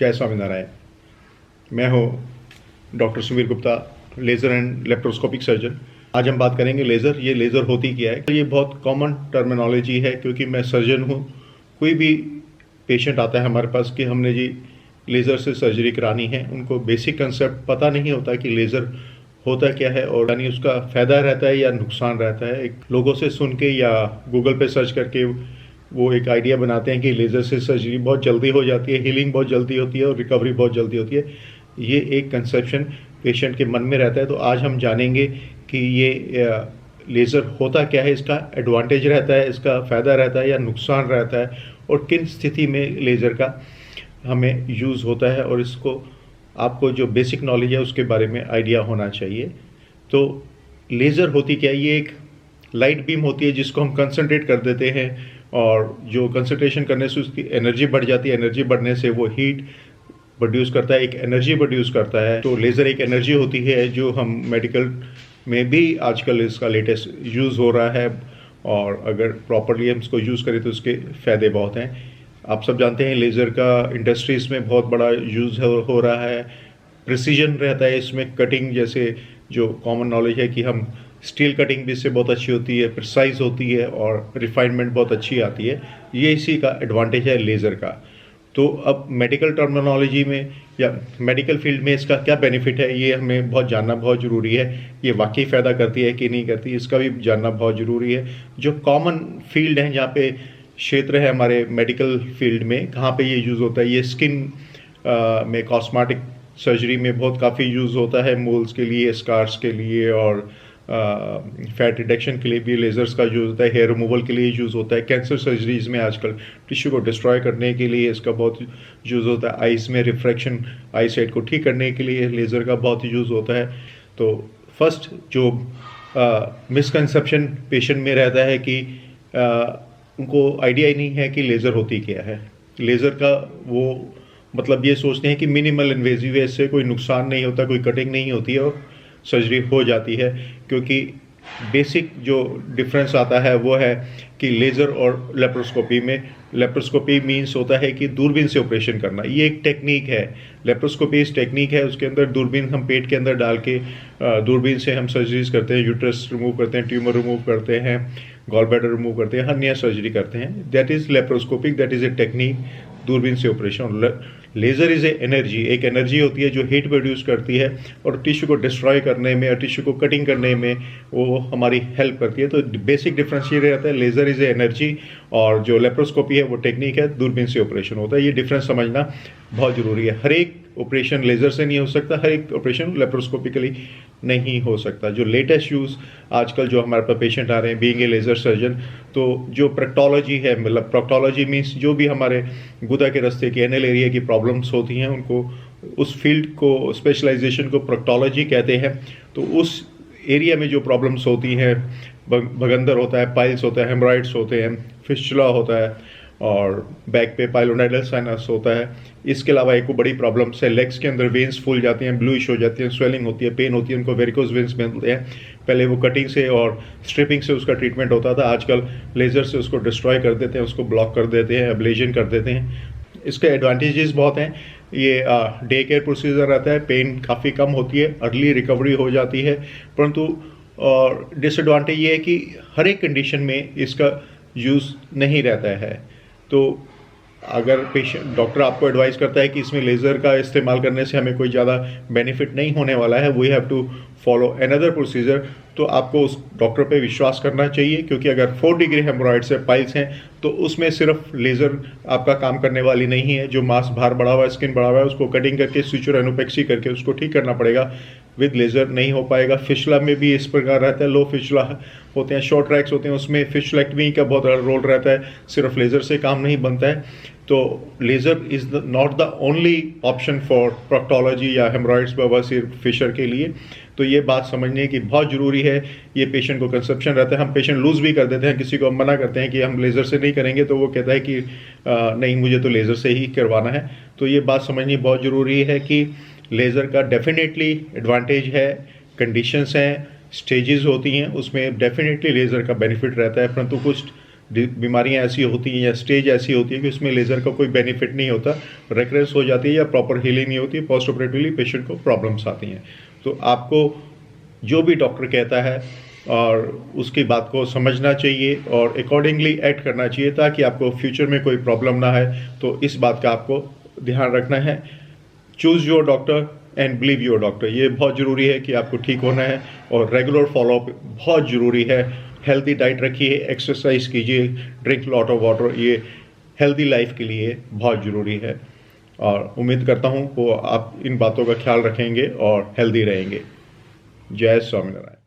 जय स्वामीनारायण। मैं हूँ doctor Sumeer Gupta, laser and laparoscopic surgeon. आज हम बात करेंगे लेज़र। ये लेज़र होती क्या है? ये बहुत कॉमन टर्मिनोलॉजी है क्योंकि मैं सर्जन हूँ। कोई भी पेशेंट आता है हमारे पास कि हमने जी लेज़र से सर्जरी करानी है, उनको बेसिक कंसेप्ट पता नहीं होता कि लेज़र होता क्या है और यानी उसका फ़ायदा रहता है या नुकसान रहता है। एक लोगों से सुन के या गूगल पे सर्च करके वो एक आइडिया बनाते हैं कि लेज़र से सर्जरी बहुत जल्दी हो जाती है, हीलिंग बहुत जल्दी होती है और रिकवरी बहुत जल्दी होती है। ये एक कंसेप्शन पेशेंट के मन में रहता है। तो आज हम जानेंगे कि ये लेज़र होता क्या है, इसका एडवांटेज रहता है, इसका फ़ायदा रहता है या नुकसान रहता है, और किन स्थिति में लेज़र का हमें यूज़ होता है, और इसको आपको जो बेसिक नॉलेज है उसके बारे में आइडिया होना चाहिए। तो लेज़र होती क्या है? ये एक लाइट बीम होती है जिसको हम कंसंट्रेट कर देते हैं, और जो कंसंट्रेशन करने से उसकी एनर्जी बढ़ जाती है। एनर्जी बढ़ने से वो हीट प्रोड्यूस करता है, एक एनर्जी प्रोड्यूस करता है। तो लेज़र एक एनर्जी होती है जो हम मेडिकल में भी आजकल इसका लेटेस्ट यूज़ हो रहा है, और अगर प्रॉपरली हम इसको यूज़ करें तो उसके फ़ायदे बहुत हैं। आप सब जानते हैं लेज़र का इंडस्ट्रीज़ में बहुत बड़ा यूज़ हो रहा है। प्रिसीजन रहता है इसमें, कटिंग जैसे जो कॉमन नॉलेज है कि हम स्टील कटिंग भी इससे बहुत अच्छी होती है, प्रिसाइज होती है और रिफाइनमेंट बहुत अच्छी आती है। ये इसी का एडवांटेज है लेज़र का। तो अब मेडिकल टर्मिनोलॉजी में या मेडिकल फील्ड में इसका क्या बेनिफिट है, ये हमें बहुत जानना बहुत ज़रूरी है। ये वाकई फ़ायदा करती है कि नहीं करती, इसका भी जानना बहुत ज़रूरी है। जो कॉमन फील्ड हैं, जहाँ पे क्षेत्र है हमारे मेडिकल फील्ड में, कहाँ पे ये यूज़ होता है, ये स्किन में कॉस्मेटिक सर्जरी में बहुत काफ़ी यूज़ होता है, मोल्स के लिए, स्कार्स के लिए, और फैट रिडक्शन के लिए भी लेज़र्स का यूज़ होता है। हेयर रिमूवल के लिए यूज़ होता है। कैंसर सर्जरीज में आजकल टिश्यू को डिस्ट्रॉय करने के लिए इसका बहुत यूज़ होता है। आइज़ में रिफ्रैक्शन, आई साइट को ठीक करने के लिए लेज़र का बहुत यूज़ होता है। तो फर्स्ट जो मिसकंसेप्शन पेशेंट में रहता है कि उनको आइडिया ही नहीं है कि लेज़र होती क्या है। लेज़र का वो मतलब ये सोचते हैं कि मिनिमल इन्वेजिव है, इससे कोई नुकसान नहीं होता, कोई कटिंग नहीं होती है और सर्जरी हो जाती है। क्योंकि बेसिक जो डिफरेंस आता है वो है कि लेज़र और लेप्रोस्कोपी में, लेप्रोस्कोपी मींस होता है कि दूरबीन से ऑपरेशन करना। ये एक टेक्निक है, लेप्रोस्कोपी इस टेक्निक है। उसके अंदर दूरबीन हम पेट के अंदर डाल के दूरबीन से हम सर्जरीज करते हैं, यूट्रस रिमूव करते हैं, ट्यूमर रिमूव करते हैं, गॉल ब्लैडर रिमूव करते हैं, हर्निया सर्जरी करते हैं। That is laparoscopic, that is a technique, दूरबीन से operation. Laser is a energy, एक एनर्जी होती है जो हीट प्रोड्यूस करती है और टिश्यू को डिस्ट्रॉय करने में और टिश्यू को कटिंग करने में वो हमारी हेल्प करती है। तो बेसिक डिफरेंस ये रहता है, लेज़र इज़ ए एनर्जी और जो लेप्रोस्कोपी है वो टेक्निक है, दूरबीन से ऑपरेशन होता है। ये डिफरेंस समझना बहुत ज़रूरी है। हर एक ऑपरेशन लेज़र से नहीं हो सकता, हर एक ऑपरेशन लेप्रोस्कोपिकली नहीं हो सकता। जो लेटेस्ट यूज़ आजकल जो हमारे पास पेशेंट आ रहे हैं बीइंग ए लेज़र सर्जन, तो जो प्रोक्टोलॉजी है, मतलब प्रोक्टोलॉजी मीन्स जो भी हमारे गुदा के रास्ते की एनल एरिया की प्रॉब्लम्स होती हैं, उनको उस फील्ड को, स्पेशलाइजेशन को प्रोक्टोलॉजी कहते हैं। तो उस एरिया में जो प्रॉब्लम्स होती हैं, भगंदर होता है, पाइल्स होता है, हेमराइड्स होते हैं, फिस्चुला होता है, और बैक पे पाइलोनाइडल साइनस होता है। इसके अलावा एक बड़ी प्रॉब्लम्स है, लेग्स के अंदर वेन्स फूल जाती हैं, ब्लूइश हो जाती हैं, स्वेलिंग होती है, पेन होती है, उनको वेरिकोज वेन्स मिलते हैं। पहले वो कटिंग से और स्ट्रिपिंग से उसका ट्रीटमेंट होता था, आजकल लेज़र से उसको डिस्ट्रॉय कर देते हैं, उसको ब्लॉक कर देते हैं, एब्लेशन कर देते हैं। इसके एडवांटेजेस बहुत हैं। ये डे केयर प्रोसीजर रहता है, पेन काफ़ी कम होती है, अर्ली रिकवरी हो जाती है। परंतु और डिसएडवांटेज ये है कि हर एक कंडीशन में इसका यूज़ नहीं रहता है। तो अगर पेशेंट, डॉक्टर आपको एडवाइस करता है कि इसमें लेज़र का इस्तेमाल करने से हमें कोई ज़्यादा बेनिफिट नहीं होने वाला है, we have to follow another procedure, तो आपको उस डॉक्टर पे विश्वास करना चाहिए। क्योंकि अगर 4 डिग्री हेमोरॉइड्स है, पाइल्स हैं, तो उसमें सिर्फ लेज़र आपका काम करने वाली नहीं है। जो मांस बाहर बढ़ा हुआ है, स्किन बढ़ा हुआ है, उसको कटिंग करके सुचर एनोपेक्सी करके उसको ठीक करना पड़ेगा, विद लेज़र नहीं हो पाएगा। फिशुला में भी इस प्रकार रहता है, लो फिशुला होते हैं, शॉर्ट ट्रैक्स होते हैं, उसमें फिशुलेक्टमी का बहुत बड़ा रोल रहता है, सिर्फ लेज़र से काम नहीं बनता है। तो laser is not the only option for proctology या हेमरॉइड्स बवासीर फिशर के लिए। तो ये बात समझने की बहुत ज़रूरी है। ये पेशेंट को कंसेप्शन रहता है, हम पेशेंट लूज़ भी कर देते हैं, किसी को हम मना करते हैं कि हम लेज़र से नहीं करेंगे, तो वो कहता है कि नहीं, मुझे तो लेज़र से ही करवाना है। तो ये बात समझनी बहुत ज़रूरी है कि लेज़र का डेफिनेटली एडवांटेज है, कंडीशंस हैं, स्टेजेस होती हैं, उसमें डेफिनेटली लेज़र का बेनिफिट रहता है। परंतु कुछ बीमारियां ऐसी होती हैं या स्टेज ऐसी होती है कि उसमें लेज़र का कोई बेनिफिट नहीं होता, रिकरेंस हो जाती है या प्रॉपर हीलिंग नहीं होती, पोस्ट ऑपरेटिवली पेशेंट को प्रॉब्लम्स आती हैं। तो आपको जो भी डॉक्टर कहता है और उसकी बात को समझना चाहिए और अकॉर्डिंगली एक्ट करना चाहिए, ताकि आपको फ्यूचर में कोई प्रॉब्लम ना है। तो इस बात का आपको ध्यान रखना है। Choose your doctor and believe your doctor, ये बहुत ज़रूरी है कि आपको ठीक होना है और रेगुलर फॉलोअप बहुत ज़रूरी है। हेल्दी डाइट रखिए, एक्सरसाइज कीजिए, ड्रिंक लॉट ऑफ वाटर, ये हेल्दी लाइफ के लिए बहुत ज़रूरी है। और उम्मीद करता हूँ वो आप इन बातों का ख्याल रखेंगे और हेल्दी रहेंगे। जय स्वामीनारायण।